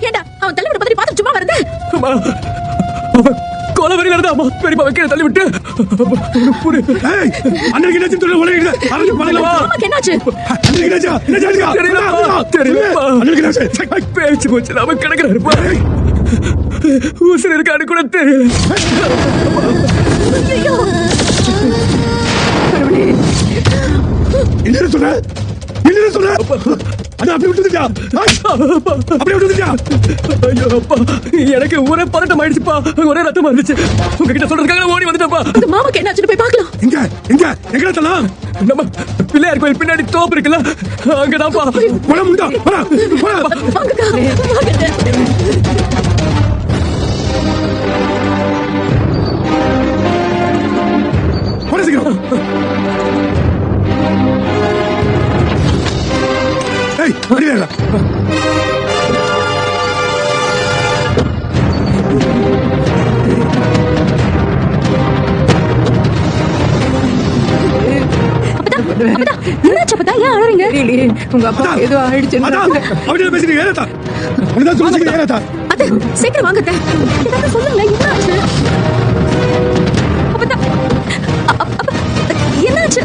ஏண்டா அவன் தள்ளி விட்டு பத்தி பார்த்து சும்மா வருது. கோலவரியில இருந்தா அம்மா பெரியப்பா வைக்கிற தள்ளி விட்டு அண்ணனுக்கு என்னாச்சு சொல்லு. உலகிட்ட அம்மாக்கு என்னாச்சு? பேச்சு போச்சு அவன் கிடக்குறாருப்பா. ஊசல் இருக்கான்னு கூட தெரியல. என்ன சொல்ற? என்ன சொல்ற? அப்படியே விட்டுருச்சா? அப்படியே விட்டுருச்சா? ஐயோ அப்பா, எனக்கு ஒரே பதட்டம் ஆயிடுச்சுப்பா. ஒரே ரத்தமா இருந்துச்சு. உங்ககிட்ட சொல்றதுக்காக ஓடி வந்துட்டப்பா. அந்த மாமாக்கு என்னாச்சுன்னு போய் பார்க்கலாம். எங்க எங்க எங்கடா தலாம்? நம்ம பிள்ளையார் கோயில் பின்னாடி தோப்பு இருக்குல்ல, அங்கதான்ப்பா. போடா முண்டா, போடா போடா. வாங்கக்கா, வாங்க. போடா சீக்கிரம். ஏய், அடிடா. உங்க அப்பா ஏதோ ஆயிடுச்சு. பேசிட்டு ஏறத்தா உனதான் சொல்லுங்க. ஏறத்தா அது சீக்கிரம் வாங்க. சொல்லுங்க என்னாச்சு? என்னாச்சு?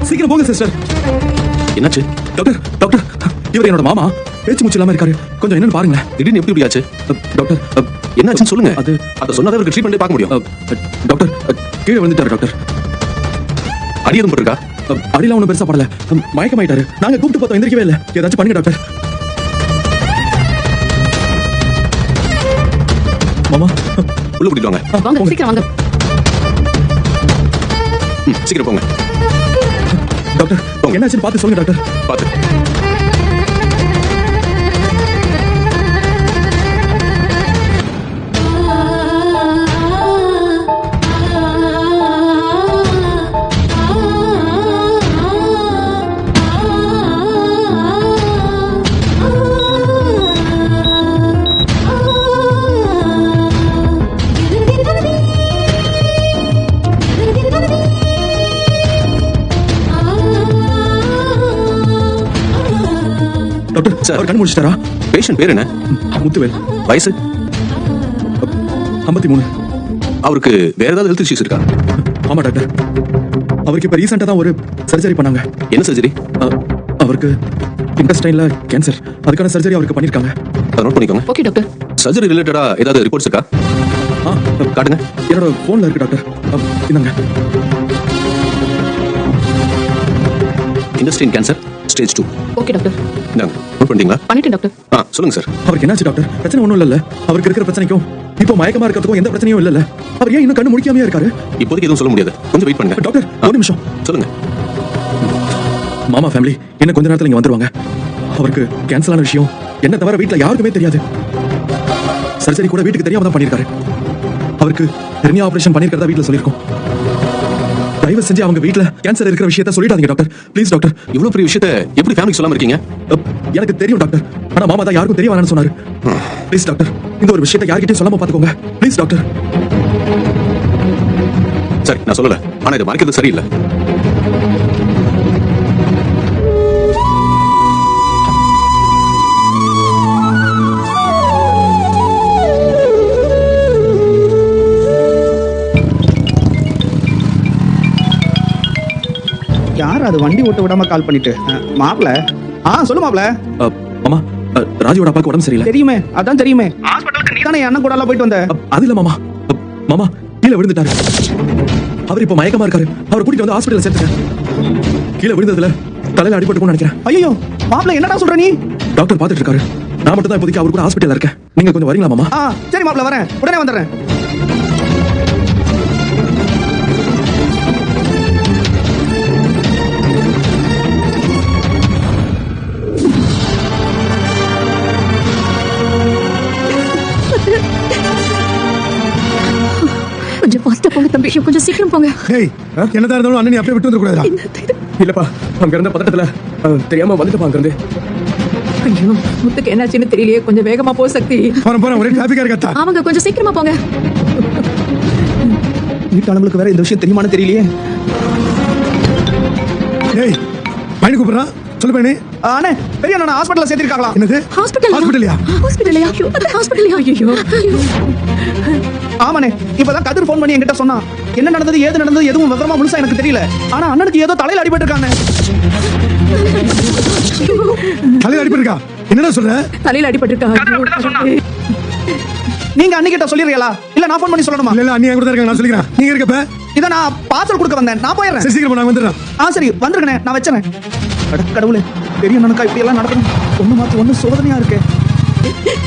சீக்கிரம் போங்க சிஸ்டர். என்னாச்சு டாக்டர்? டாக்டர், இவர் என்னோட மாமா. பேச்சு மூச்சு இல்லாம இருக்காரு. கொஞ்சம் என்னன்னு பாருங்க. திடீர்னு எப்படி இப்படி ஆச்சு? டாக்டர், என்னாச்சுன்னு சொல்லுங்க. அது சொன்னாதான் அவருக்கு ட்ரீட்மெண்ட் பார்க்க முடியும். டாக்டர், கீழே வந்துட்டாரு டாக்டர். அடி எதுவும் போட்டிருக்கா? அடியில ஒன்றும் பெருசா படல. மயக்கமாயிட்டாரு. நாங்க கூப்பிட்டு பார்த்தோம், எந்திரிக்கவே இல்லை. ஏதாச்சும் பண்ணுங்க டாக்டர். மாமா உள்ள கூட்டிட்டு வாங்க. வாங்க சீக்கிரம் வாங்க. சீக்கிரம் போங்க டாக்டர். என்னாச்சுன்னு பார்த்து சொல்லுங்க டாக்டர். பார்த்து டாக்டர், அவர் கண்ணு முடிச்சிட்டாரா? பேஷண்ட் பேர் என்ன? முத்துவேல். வயசு? 53. அவருக்கு வேற ஏதாவது ஹெல்த் இஷ்யூஸ் இருக்கா? ஆமா டாக்டர், அவருக்கு இப்ப ரீசெண்டா தான் ஒரு சர்ஜரி பண்ணாங்க. என்ன சர்ஜரி? அவருக்கு இன்டெஸ்டைன்ல கேன்சர். அதுக்கான சர்ஜரி அவருக்கு பண்ணிருக்காங்க. அதை நோட் பண்ணிக்கோங்க. Okay doctor. சர்ஜரி ரிலேட்டடா ஏதாவது ரிப்போர்ட்ஸ் இருக்கா? காட்டுங்க. என்னோட போன்ல இருக்கு டாக்டர். இந்தாங்க. Industrial cancer stage 2. Okay doctor. இந்தாங்க, நோட் பண்ணிட்டீங்களா? பண்ணிட்டேன் டாக்டர். சொல்லுங்க சார். அவருக்கு என்னாச்சு டாக்டர்? பிரச்சனை ஒண்ணும் இல்லல்ல? அவருக்கு இருக்கிற பிரச்சனைக்கும் இப்போ மயக்கமா இருக்கிறதுக்கும் எந்த பிரச்சனையும் இல்லல்ல? அவர் ஏன் இன்னும் கண்ணு முடிக்காமயே இருக்காரு? இப்போதைக்கு எதுவும் சொல்ல முடியாது. கொஞ்சம் வெயிட் பண்ணுங்க. டாக்டர், ஒரு நிமிஷம். சொல்லுங்க. மாமா ஃபேமிலி இன்னும் கொஞ்ச நேரத்துல இங்க வந்துருவாங்க. அவருக்கு கேன்சலான விஷயம் என்ன தவிர வீட்டுல யாருக்குமே தெரியாது. சர்ஜரி கூட வீட்டுக்கு தெரியாம தான் பண்ணிருக்காரு. அவருக்கு ஹெர்னியா ஆபரேஷன் பண்ணிருக்கிறதா வீட்டுல சொல்லிருக்கோம். தயவு செஞ்சு அவங்க வீட்டுல கேன்சர் இருக்கிற விஷயத்த சொல்லிடாதீங்க டாக்டர். Please doctor. இவ்வளவு பெரிய விஷயத்தை எப்படி ஃபேமிலிக்கு சொல்லாம இருக்கீங்க? எனக்கு தெரியும் டாக்டர், ஆனா மாமா தான் யாருக்கும் தெரிய வேணாம்னு சொன்னாரு. ப்ளீஸ் டாக்டர், இந்த ஒரு விஷயத்தை யார்கிட்டயும் சொல்லாம பாத்துக்கோங்க. Please doctor. சரி, நான் சொல்லல, ஆனா இதை மறைக்கிறது சரியில்லை. யார் அது வண்டி ஓட்ட விடாம கால் பண்ணிட்டு? மாப்ள. சொல்லு மாப்ள. மாமா, ராஜியோட அப்பாக்கு உடம்பு சரியில்லை. தெரியுமே, அதான் தெரியுமே. ஹாஸ்பிடலுக்கு நீ தானே அண்ணன் கூட எல்லாம் போயிட்டு வந்த. அது இல்ல மாமா. மாமா கீழே விழுந்துட்டாரு. அவர் இப்ப மயக்கமா இருக்காரு. அவர் கூட்டிட்டு வந்து ஹாஸ்பிடல்ல சேர்த்துட்டேன். கீழே விழுந்ததுல தலையில அடிபட்டுக்கும்னு நினைக்கிறேன். ஐயோ மாப்ள, என்னடா சொல்ற நீ? டாக்டர் பாத்துட்டு இருக்காரு. நான் மட்டும் தான் இப்போதைக்கு அவர் கூட ஹாஸ்பிடல்ல இருக்கேன். நீங்க கொஞ்சம் வரீங்களா மாமா? சரி மாப்ள, வரேன். உடனே வந்துடுறேன். கொஞ்சம் ஃபாஸ்டா போங்க தம்பி. கொஞ்சம் சீக்கிரம் போங்க. ஏய், என்னதான் இருந்தாலும் அண்ணன் அப்படியே விட்டு வந்துட கூடாதா? இல்லப்பா, அங்க இருந்த பதட்டத்துல தெரியாம வந்துட்டு அங்க இருந்து. ஐயோ முத்துக்கு என்னாச்சுன்னு தெரியலையே, கொஞ்சம் வேகமா போ சக்தி. போறேன் ஒரே டிராபிக்கா இருக்கா. அவங்க கொஞ்சம் சீக்கிரமா போங்க. வீட்டாளங்களுக்கு வேற இந்த விஷயம் தெரியுமான்னு தெரியலையே. ஏய் பையனை கூப்பிடுறான், சொல்லு பையனே. அண்ணே பெரிய அண்ணா ஹாஸ்பிட்டல்ல சேர்த்திருக்காங்களா? என்னது ஹாஸ்பிடல் ஹாஸ்பிட்டல்லையா? ஹாஸ்பிடல்லையா? ஐயோ ஹாஸ்பிடல்லையா? ஐயோ ஆமாண்ணே, இப்பதான் கதிர் ஃபோன் பண்ணி என்கிட்ட சொன்னா. என்ன நடந்தது ஏது நடந்தது எதுவும் விவரமா முழுசா எனக்கு தெரியல. ஆனா அண்ணனுக்கு ஏதோ தலையில அடிபட்டு இருக்காங்க. தலையில அடிபட்டிருக்கா? என்னடா சொல்ற? தலையில அடிபட்டிருக்கா. நீங்க அன்னிக்கிட்ட சொல்லிடுறீங்களா இல்ல நான் ஃபோன் பண்ணி சொல்லணுமா? இல்ல அண்ணி என் கூட தான் இருக்காங்க, நான் சொல்லிக்கிறேன். நீங்க இருக்கப்ப இதை நான் பார்சல் கொடுக்க வந்தேன், நான் போயிடுறேன். சரி சீக்கிரம் நான் வந்துடுறேன். சரி வந்துருக்கேன், நான் வச்சுறேன். கடவுளே, பெரிய அண்ணனுக்கா இப்படி எல்லாம் நடக்கணும்? ஒண்ணு மாத்தி ஒண்ணு சோதனையா இருக்கு.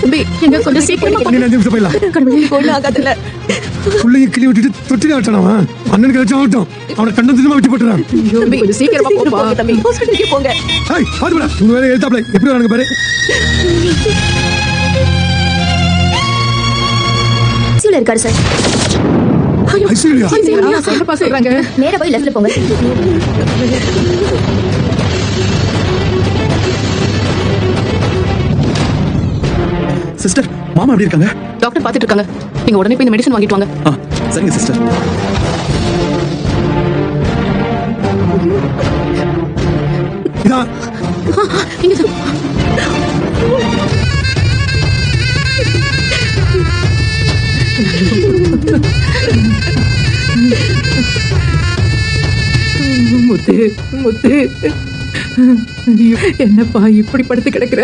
தம்பி எங்க கொஞ்சம் சீக்கிரமா நீ 5 நிமிஷம் போயிடலாம். கடவுளே ஒண்ணு ஆகாதுல்ல. புள்ளைய கிளி விட்டுட்டு தொட்டில வச்சானவா? அண்ணனுக்கு வச்சு ஆகட்டும், அவனை கண்டம் தினமா விட்டு போட்டுறான். தம்பி கொஞ்சம் சீக்கிரமா போங்க தம்பி, ஹாஸ்பிடலுக்கு போங்க. ஏய் பாத்துடா, உங்க வேலை எழுத்தாப்ல எப்படி வராங்க பாரு. ஐசியூல இருக்காரு சார். ஐசியூலியா? என்னப்பா சொல்றாங்க? நேரா போய் லெஃப்ட்ல போங்க. சிஸ்டர், மாமா எப்படி இருக்காங்க? டாக்டர் பாத்துட்டு இருக்காங்க. நீங்க உடனே போய் இந்த மெடிசன் வாங்கிட்டு வாங்க. சரிங்க சிஸ்டர். இதா இங்க சார். முத்து முத்து, ஐயோ, என்னப்பா இப்படி படுத்து கிடக்குற?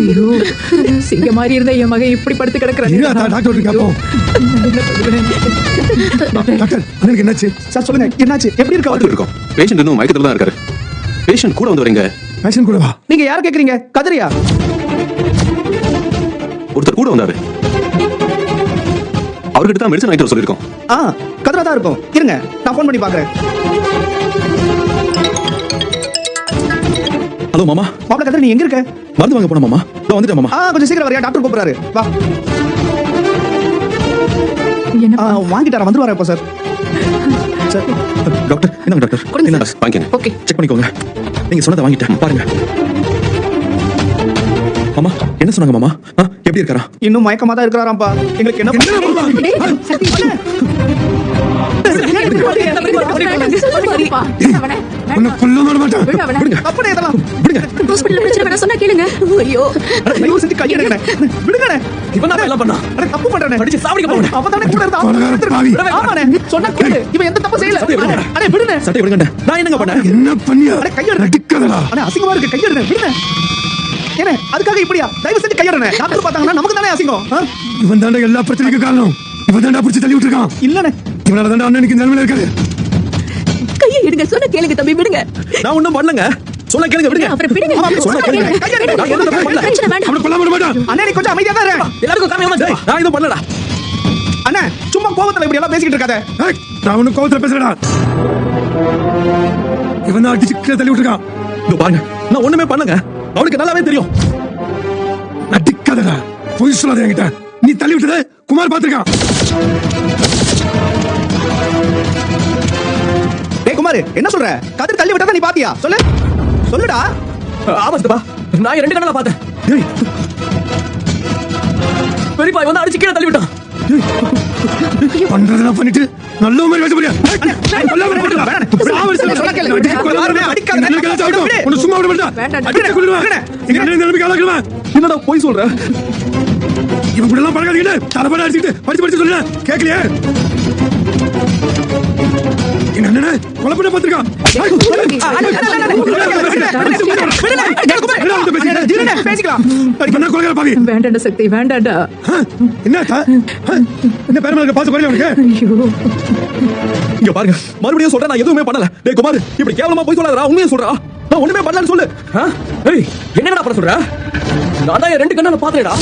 ஐயோ சிங்க மாதிரி இருந்த என் மகன் இப்படி படுத்து கிடக்குற. இரு, டாக்டர் கேப்போம். டாக்டர் அண்ணனுக்கு என்னாச்சு? சார் சொல்லுங்க, என்னாச்சு? எப்படி இருக்கு பார்த்துட்டு அவருக்கு? இருக்கோம். பேஷண்ட் இன்னும் மயக்கத்துல தான் இருக்காரு. பேஷண்ட் கூட வந்து வரீங்க. பேஷன் கூட வா. நீங்க யார கேக்குறீங்க? கதிரியா? ஒருத்தர் கூட வந்தாரு. அவர்கிட்ட தான் மெடிசன் வாங்கிட்டு வர சொல்லியிருக்கோம். கதிரா தான் இருக்கும். இருங்க, நான் ஃபோன் பண்ணி பாக்குறேன். ஹலோ மாமா, மாப்பிள கதிர, நீ எங்க இருக்க? மருந்து வாங்க போன மாமா. நான் வந்துட்டேன் மாமா. கொஞ்சம் சீக்கிரம் வரியா? டாக்டர் கூப்பிடுறாரு. வா. என்னப்பா? வாங்கிட்டாரா? வந்துருவாரா இப்போ சார்? சார் டாக்டர் என்னங்க டாக்டர்? கொடுங்க என்னங்க? சார். வாங்கிக்கங்க. ஓகே. செக் பண்ணிக்கோங்க. நீங்க சொன்னதை வாங்கிட்டேன், பாருங்க. மாமா என்ன சொன்னாங்க மாமா? எப்படி இருக்காரா? இன்னும் மயக்கமா தான் இருக்கிறாராம்பா. எங்களுக்கு என்ன டேய், சக்தி பண்ணு. சொல்லுப்பா. உன்னை கொல்ல விட மாட்டேன். விடு அவனை. அப்படி இதெல்லாம் விடுங்க. ஹாஸ்பிடல்ல பிரச்சனை வேணா சொன்னா கேளுங்க. ஐயோ தயவு செஞ்சு கையை எடுங்கண்ணே. விடுங்கண்ணே. இவன் தான் எல்லாம் பண்ணா. அட, தப்பு பண்றேனே. அடிச்சு சாவடிக்க போறேன். அப்பதானே கூட இருந்தா கொலகார பாவி. ஆமாண்ணே, சொன்னா கேளு. இவன் எந்த தப்பு செய்யல. சத்தியம் விடுங்க. அடே விடுங்க. சட்டை விடுங்க. நான் என்னங்க பண்ணேன்? என்ன பண்ணியா? அட, கையெடு. நடிக்காதடா. அட, அசிங்கமா இருக்கு. கையெடுங்க. விடுங்க. ஏனே அதுக்காக இப்படியா? தயவு செஞ்சு கையெடுங்க. டாக்டர் பார்த்தாங்கன்னா நமக்கு தானே அசிங்கம். இவன் தாண்டா எல்லா பிரச்சனைக்கும் காரணம். இவன் தாண்டா பிடிச்சி தள்ளி விட்டுருக்கான். இல்லண்ணே. இவனால தாண்டா அண்ணனுக்கு இந்த நிலைமையில இருக்காரு. கையை எடுங்க, சொன்னா கேளுங்க தம்பி, விடுங்க. நான் ஒண்ணும் பண்ணலங்க. சொல்ல கேளுங்க, விடுங்க. அப்புறம் விடுங்க. சொன்னா கேளுங்க. நான் எந்த தப்பும் பண்ணல. பிரச்சனை வேண்டாம். அவனை கொல்ல விட மாட்டான். அண்ணே, நீ கொஞ்சம் அமைதியா தான் இரு. எல்லாருக்கும் காமியாம டேய், நான் எதுவும் பண்ணலடா. அண்ணே, சும்மா கோவத்துல இப்படி எல்லாம் பேசிக்கிட்டு இருக்காத. ஏய், நான் ஒன்னும் கோவத்துல பேசுறேடா. இவன் தான் அடிச்சு கீழே தள்ளி விட்டுருக்கான். இதோ பாருங்க, நான் ஒண்ணுமே பண்ணலங்க. அவனுக்கு நல்லாவே தெரியும். நடிக்காதடா. பொய் சொல்லாத என்கிட்ட. நீ தள்ளி விட்டத குமார் பாத்துருக்கான். டேய் குமார், என்ன சொல்ற? கதிர் தள்ளி விட்டதா நீ பாத்தியா? சொல்லு. சொல்லுடா. ஆமா சித்தப்பா, நான் 2 கண்ணால பார்த்தேன். ஏய், பெரியப்பா இவன் தான் அடிச்சு கீழே தள்ளி விட்டான். பண்றதெல்லாம் பண்ணிட்டு நல்ல மாதிரி பேச போறியா? சொன்னா கேளு. உன்னை சும்மா விட மாட்டேன். வேண்டாம். அடிச்சு கொல்லுவேன். எங்க அண்ணன் நிலைமைக்கு ஆளாக்குவேன். என்னடா போய் சொல்ற? இவன் கூட எல்லாம் பழகாதீங்க. தலைப்பட அடிச்சுட்டு படிச்சு சொல்லுங்க. கேட்கலையே? எங்க அண்ணனை கொலை பண்ண பார்த்திருக்கான். பேசிக்கலாம். என்ன கொலைகார பாவி? வேண்டாண்டா சக்தி, வேண்டாண்டா. என்னக்கா? என்ன பேரமா பாச பாருங்க அவனுக்கு. ஐயோ இங்க பாருங்க, மறுபடியும் சொல்றேன், நான் எதுவுமே பண்ணல. டேய் குமார், இப்படி கேவலமா போய் சொல்லாதடா. உண்மையை சொல்றா. நான் ஒண்ணுமே பண்ணலன்னு சொல்லு. ஏய், என்னடா பண்ண சொல்ற? நான் தான் 2 கண்ணால பாத்தேடா.